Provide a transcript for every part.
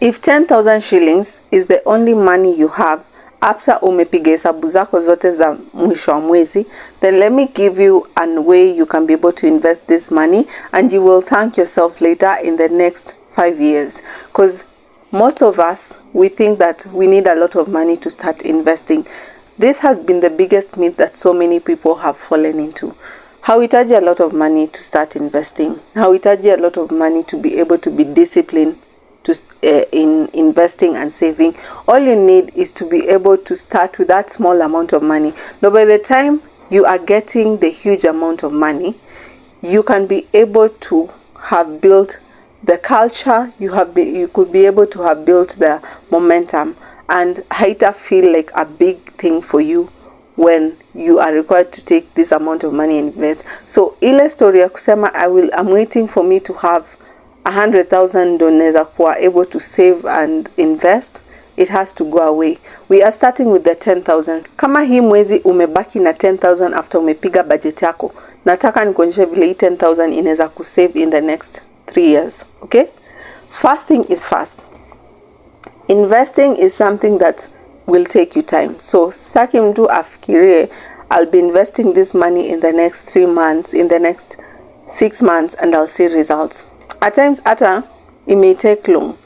If 10,000 shillings is the only money you have after umepiga hesabu zako zote za mwisho wa mwezi, then let me give you a way you can be able to invest this money, and you will thank yourself later in the next 5 years. Because most of us, we think that we need a lot of money to start investing. This has been the biggest myth that so many people have fallen into. Hauhitaji a lot of money to start investing. Hauhitaji a lot of money to be able to be disciplined to in investing and saving. All you need is to be able to start with that small amount of money. Now by the time you are getting the huge amount of money, you can be able to have built the culture, you could be able to have built the momentum, and haita feel like a big thing for you when you are required to take this amount of money and invest. So ile story ya kusema I'm waiting for me to have 100,000 ndo naweza kuwa able to save and invest, it has to go away. We are starting with the 10,000. Kama hii mwezi umebaki na 10,000 after umepiga budget yako, nataka nikuonyeshe vile hii 10,000 inaweza kusave in the next 3 years. Okay? First thing is first. Investing is something that will take you time. So sitaki mtu afikirie I'll be investing this money in the next 3 months, in the next 6 months, and I'll see results. At times, it may take long.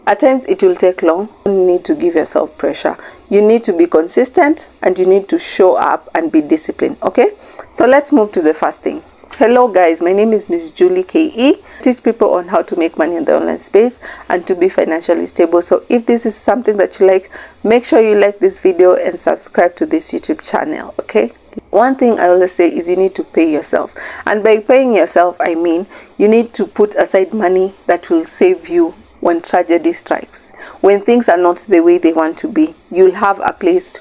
At times, it will take long. You need to give yourself pressure. You need to be consistent, and you need to show up and be disciplined. Okay? So let's move to the first thing. Hello guys, my name is Miss Julie KE. I teach people on how to make money in the online space and to be financially stable. So if this is something that you like, make sure you like this video and subscribe to this YouTube channel. Okay? One thing I always say is you need to pay yourself. And by paying yourself, I mean you need to put aside money that will save you when tragedy strikes. When things are not the way they want to be, you'll have a place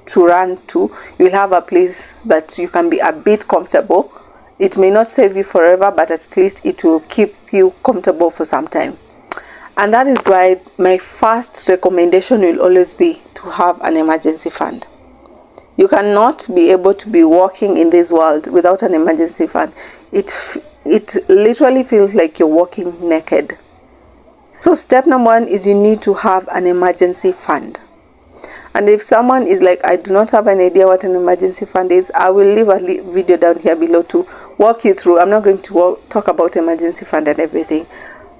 to run to. You'll have a place that you can be a bit comfortable. It may not save you forever, but at least it will keep you comfortable for some time. And that is why my first recommendation will always be to have an emergency fund. You cannot be able to be walking in this world without an emergency fund. It literally feels like you're walking naked. So step number 1 is you need to have an emergency fund. And if someone is like, I do not have an idea what an emergency fund is, I will leave a video down here below to walk you through. I'm not going to talk about emergency fund and everything.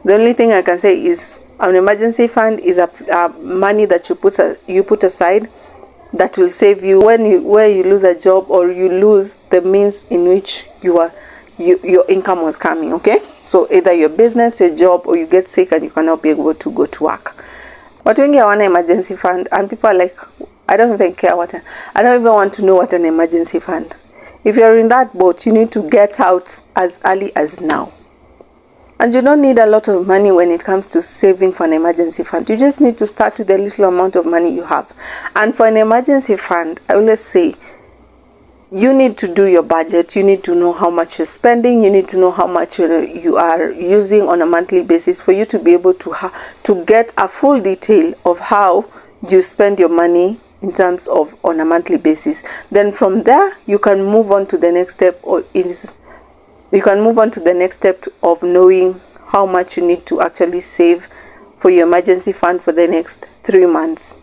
The only thing I can say is an emergency fund is a money that you put aside that will save you where you lose a job or you lose the means in which your income was coming. Okay, so either your business, your job, or you get sick and you cannot be able to go to work. But when you have an emergency fund, and people are like, I don't even care I don't even want to know what an emergency fund. If you're in that boat, you need to get out as early as now. And you don't need a lot of money when it comes to saving for an emergency fund. You just need to start with the little amount of money you have. And for an emergency fund, I always say, you need to do your budget. You need to know how much you're spending. You need to know how much you are using on a monthly basis for you to be able to get a full detail of how you spend your money in terms of on a monthly basis. Then from there, you can move on to the next step, of knowing how much you need to actually save for your emergency fund for the next 3 months.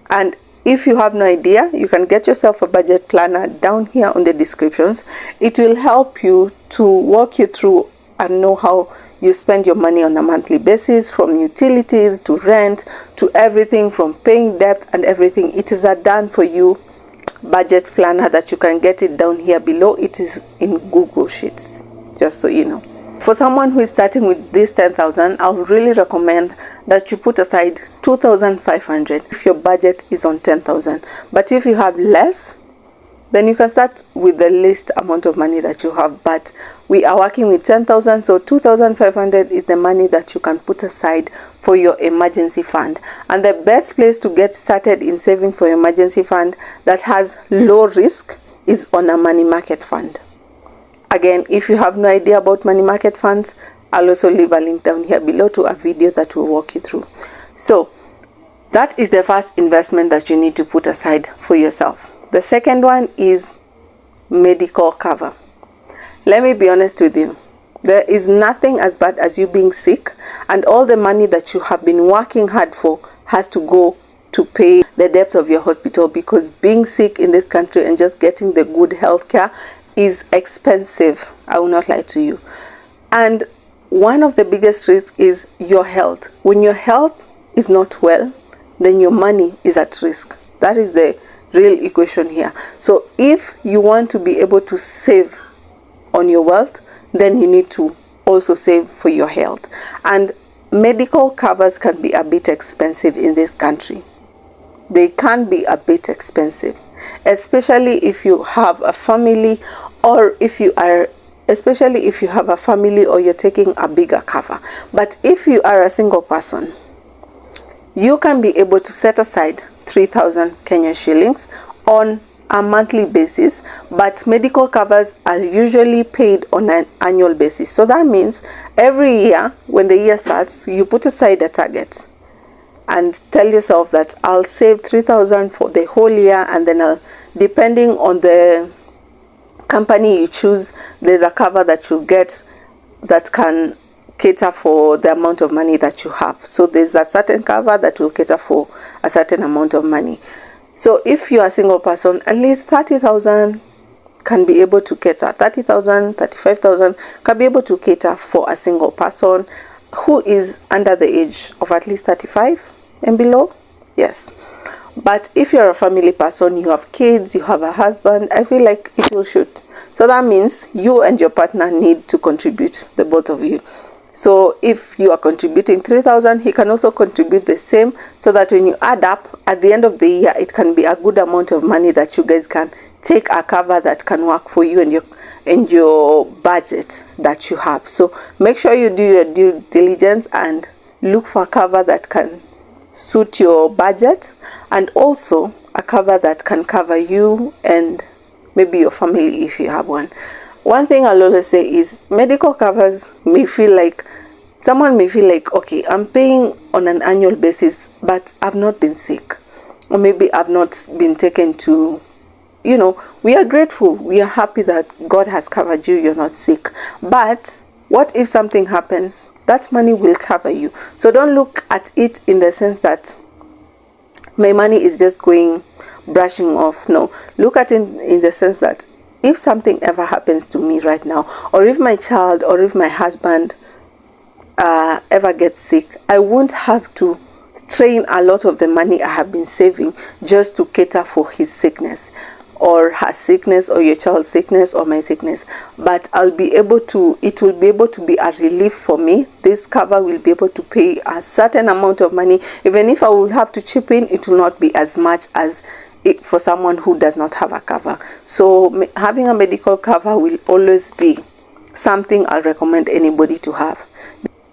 And if you have no idea, you can get yourself a budget planner down here on the descriptions. It will help you to walk you through and know how you spend your money on a monthly basis, from utilities to rent to everything, from paying debt and everything. It is a done for you budget planner that you can get it down here below. It is in Google Sheets, just so you know. For someone who is starting with this 10,000, I would really recommend that you put aside 2,500 if your budget is on 10,000. But if you have less, then you can start with the least amount of money that you have. But we are working with 10,000, so 2,500 is the money that you can put aside for your emergency fund. And the best place to get started in saving for your emergency fund that has low risk is on a money market fund. Again, if you have no idea about money market funds, I'll also leave a link down here below to a video that will walk you through. So that is the first investment that you need to put aside for yourself. The second one is medical cover. Let me be honest with you. There is nothing as bad as you being sick, and all the money that you have been working hard for has to go to pay the debt of your hospital, because being sick in this country and just getting the good health care is expensive. I will not lie to you. And one of the biggest risks is your health. When your health is not well, then your money is at risk. That is the real equation here. So if you want to be able to save on your wealth, then you need to also save for your health. And medical covers can be a bit expensive in this country. They can be a bit expensive, especially if you have a family, or especially if you have a family or you're taking a bigger cover. But if you are a single person, you can be able to set aside 3,000 Kenyan shillings on a monthly basis, but medical covers are usually paid on an annual basis. So that means every year, when the year starts, you put aside a target and tell yourself that I'll save 3,000 for the whole year, and then depending on the company you choose, there's a cover that you get that can cater for the amount of money that you have. So there's a certain cover that will cater for a certain amount of money. So if you're a single person, at least 30,000 can be able to cater. 30,000, 35,000 can be able to cater for a single person who is under the age of at least 35 and below. Yes. But if you're a family person, you have kids, you have a husband, I feel like it will shoot. So that means you and your partner need to contribute, the both of you. So if you are contributing 3,000, he can also contribute the same, so that when you add up at the end of the year, it can be a good amount of money that you guys can take a cover that can work for you and your budget that you have. So make sure you do your due diligence and look for a cover that can suit your budget, and also a cover that can cover you and maybe your family if you have one. One thing I'll always say is medical covers may feel like, someone may feel like, okay, I'm paying on an annual basis, but I've not been sick, or maybe I've not been taken to, we are grateful, we are happy that God has covered you, you're not sick. But what if something happens? That money will cover you. So don't look at it in the sense that my money is just brushing off. No, look at it in the sense that if something ever happens to me right now, or if my child or if my husband ever gets sick, I won't have to strain a lot of the money I have been saving just to cater for his sickness, or her sickness, or your child's sickness, or my sickness. But it will be able to be a relief for me. This cover will be able to pay a certain amount of money. Even if I will have to chip in, it will not be as much as for someone who does not have a cover. So having a medical cover will always be something I'll recommend anybody to have.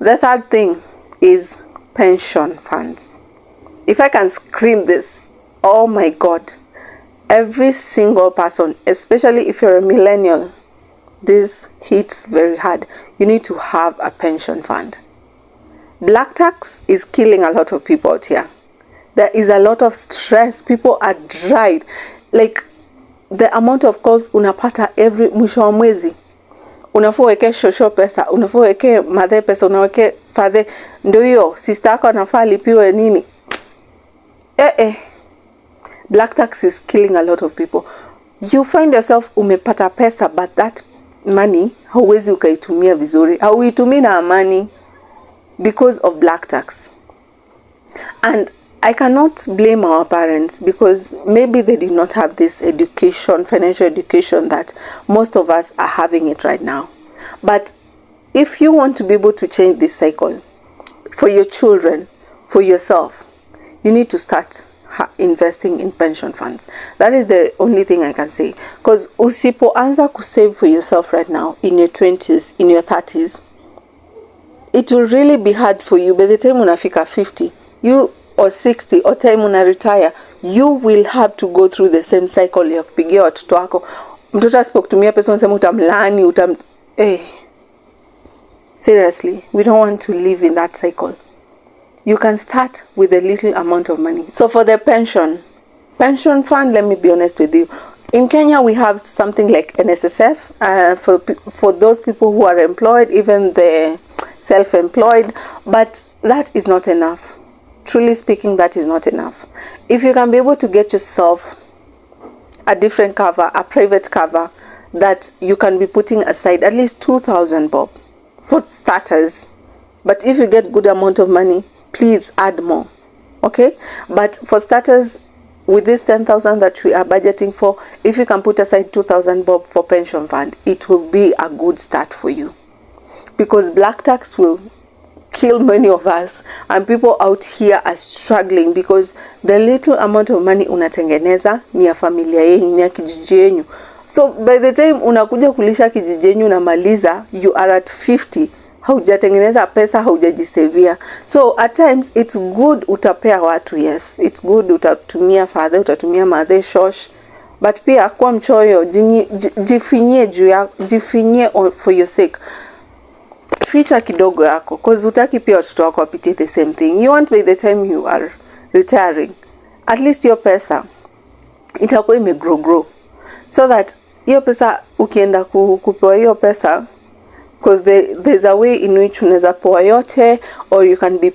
The third thing is pension funds. If I can scream this, oh my God, every single person, especially if you're a millennial, this hits very hard. You need to have a pension fund. Black tax is killing a lot of people out here. There is a lot of stress. People are dried. Like the amount of calls unapata every mwisho wa mwezi. Unafaa uweke shosho pesa, unafaa uweke madhe pesa, unaweke fathe, ndio hiyo sister yako anafaa alipiwe nini. Black tax is killing a lot of people. You find yourself umepata pesa, but that money hauwezi ukaitumia vizuri. Hauitumii na amani because of black tax. And I cannot blame our parents, because maybe they did not have this education, financial education, that most of us are having it right now. But if you want to be able to change this cycle for your children, for yourself, you need to start investing in pension funds. That is the only thing I can say. Because usipoanza kusave for yourself right now, in your 20s, in your 30s, it will really be hard for you. By the time unafika 50, or 60, or time una retire, you will have to go through the same cycle ya kupigia watoto wako. Mtoto asipokutumia pesa unasema utamlaani, Seriously, we don't want to live in that cycle. You can start with a little amount of money. So for the pension fund, let me be honest with you, In Kenya, we have something like NSSF for those people who are employed, even the self-employed, but that is not enough. Truly speaking, that is not enough. If you can be able to get yourself a different cover, a private cover, that you can be putting aside at least 2,000 bob for starters. But if you get good amount of money, please add more. Okay? But for starters, with this 10,000 that we are budgeting for, if you can put aside 2,000 bob for pension fund, it will be a good start for you. Because black tax will kill many of us, and people out here are struggling because the little amount of money unatengeneza ni ya familia yenu, ni ya kijiji yenu. So by the time unakuja kulisha kijiji yenu unamaliza, you are at 50, haujatengeneza pesa, haujajisevia. So at times it's good utapea watu, yes, it's good utatumia father, utatumia mother, shosh, but pia kwa mchoyo, jifinyie juu ya, jifinyie for your sake. Ficha kidogo yako, cause utaki pia watoto wako wapitie the same thing. You want by the time you are retiring, at least your pesa itakuwa grow, so that hiyo pesa ukienda kupewa hiyo pesa, because there's a way in which unaweza pewa yote, or you can be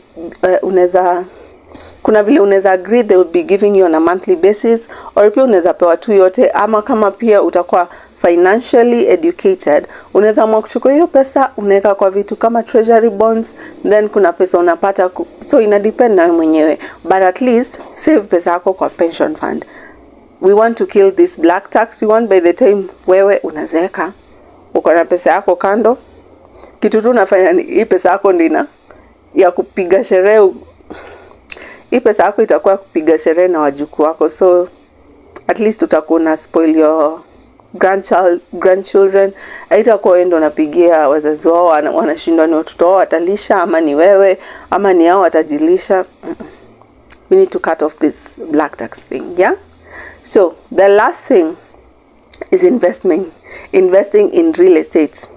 kuna vile unaweza agree they will be giving you on a monthly basis, or pia unaweza pewa tu yote. Ama kama pia utakuwa financially educated, unaweza mwa kuchukua hiyo pesa unaweka kwa vitu kama treasury bonds, then kuna pesa unapata so ina depend na wewe mwenyewe, but at least save pesa yako kwa pension fund. We want to kill this black tax. We want by the time wewe unazeeka uko na pesa yako kando, kitu tu unafanya ni hii pesa yako ndina ya kupiga sherehe. Hii pesa yako itakuwa kupiga sherehe na wajukuu wako, so at least utakuwa na spoil your grandchildren. Haitakuwa wewe ndo unapigia wazazi wao wanashindwa ni watoto wao watalisha ama ni wewe ama ni hao watajilisha. We need to cut off this black tax thing, yeah? So the last thing is investing in real estate.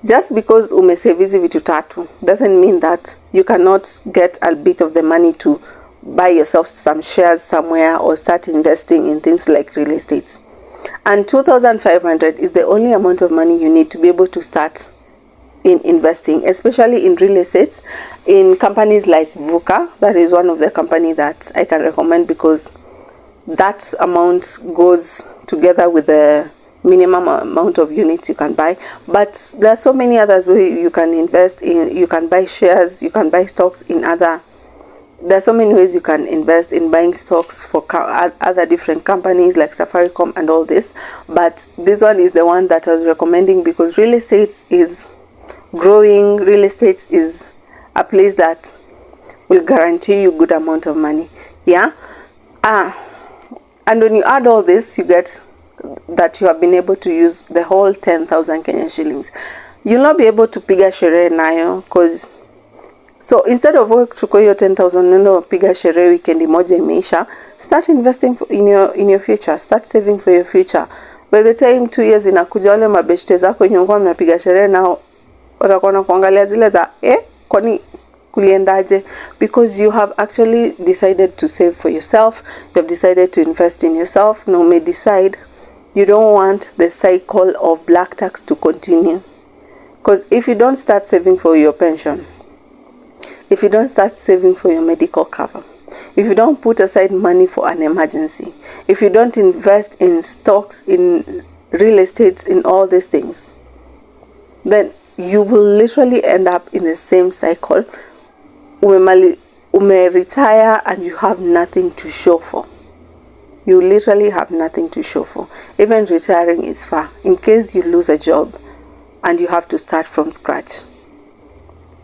Just because umesave hizi vitu tatu doesn't mean that you cannot get a bit of the money to buy yourself some shares somewhere or start investing in things like real estate. And 2,500 is the only amount of money you need to be able to start in investing, especially in real estate, in companies like VUCA. That is one of the company that I can recommend, because that amount goes together with the minimum amount of units you can buy. But there are so many others where you can invest in. You can buy shares, you can buy stocks in other. There are so many ways you can invest in buying stocks for other different companies like Safaricom and all this. But this one is the one that I was recommending, because real estate is growing. Real estate is a place that will guarantee you good amount of money. Yeah. And when you add all this, you get that you have been able to use the whole 10,000 Kenyan shillings. You'll not be able to piga sherehe nayo, because so instead of kuchukua hiyo 10,000 neno piga sherehe weekend moja imeisha, start investing in your future. Start saving for your future. By the time 2 years inakuja, wale mabeshte zako nyongwa mnapiga sherehe nao watakuwa na kuangalia zile za kwani kuliendaje, because you have actually decided to save for yourself. You have decided to invest in yourself. Now may decide you don't want the cycle of black tax to continue, because if you don't start saving for your pension, if you don't start saving for your medical cover, if you don't put aside money for an emergency, if you don't invest in stocks, in real estate, in all these things, then you will literally end up in the same cycle. Retire and you have nothing to show for. You literally have nothing to show for. Even retiring is far. In case you lose a job and you have to start from scratch,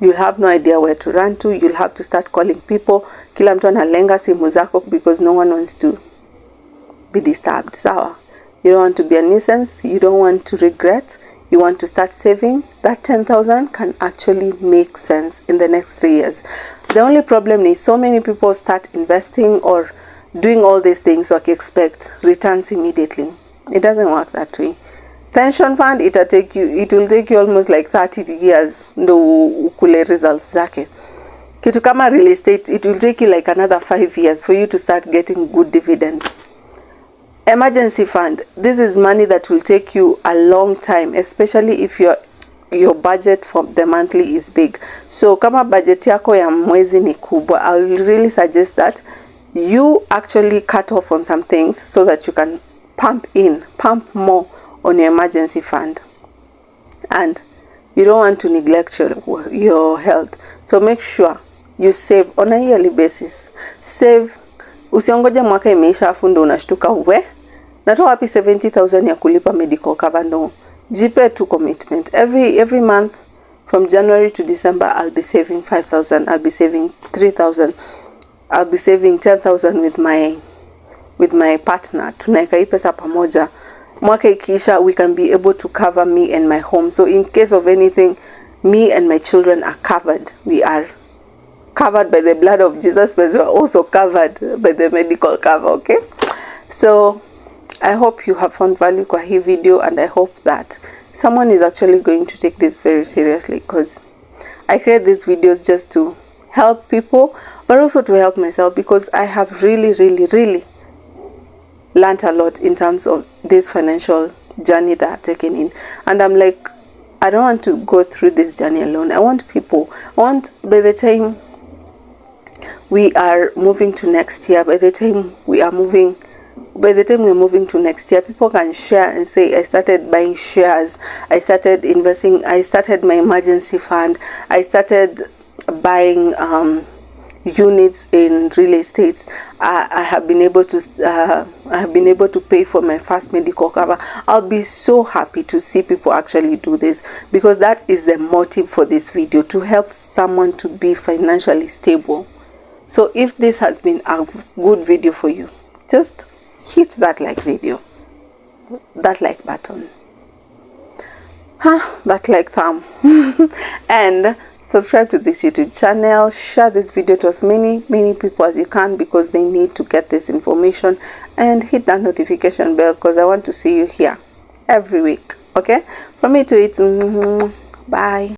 you'll have no idea where to run to. You'll have to start calling people. Kila mtu analenga simu zako, because no one wants to be disturbed. Sawa? You don't want to be a nuisance. You don't want to regret. You want to start saving. That 10,000 can actually make sense in the next 3 years. The only problem is so many people start investing or doing all these things so they expect returns immediately. It doesn't work that way. Pension fund, it will take you almost like 30 years ndo ukule results zake. Kitu kama real estate, it will take you like another 5 years for you to start getting good dividends. Emergency fund, this is money that will take you a long time, especially if your budget for the monthly is big. So kama budget yako ya mwezi ni kubwa, I will really suggest that you actually cut off on some things so that you can pump more on your emergency fund. And you don't want to neglect your health, so make sure you save on a yearly basis. Save, usiongoje mwaka imeisha afu ndo unashtuka natoa wapi 70,000 ya kulipa medical cover. No, jipe tu commitment. Every month from January to December, I'll be saving 5,000, I'll be saving 3,000, I'll be saving 10,000 with my partner. Tunaeka hii pesa pamoja. Mwaka ikiisha, we can be able to cover me and my home. So in case of anything, me and my children are covered. We are covered by the blood of Jesus, but we are also covered by the medical cover. Okay, so I hope you have found value kwa hii video, and I hope that someone is actually going to take this very seriously, because I create these videos just to help people, but also to help myself, because I have really learned a lot in terms of this financial journey that I've taken in. And I'm like, I don't want to go through this journey alone. I want by the time we are moving to next year, by the time we're moving to next year, people can share and say, I started buying shares, I started investing, I started my emergency fund, I started buying units in real estate. I have been able to pay for my first medical cover. I'll be so happy to see people actually do this, because that is the motive for this video, to help someone to be financially stable. So if this has been a good video for you, just hit that like video, that like button, that like thumb, and subscribe to this YouTube channel. Share this video to as many people as you can, because they need to get this information, and hit that notification bell, because I want to see you here every week. Okay, from me to it, bye.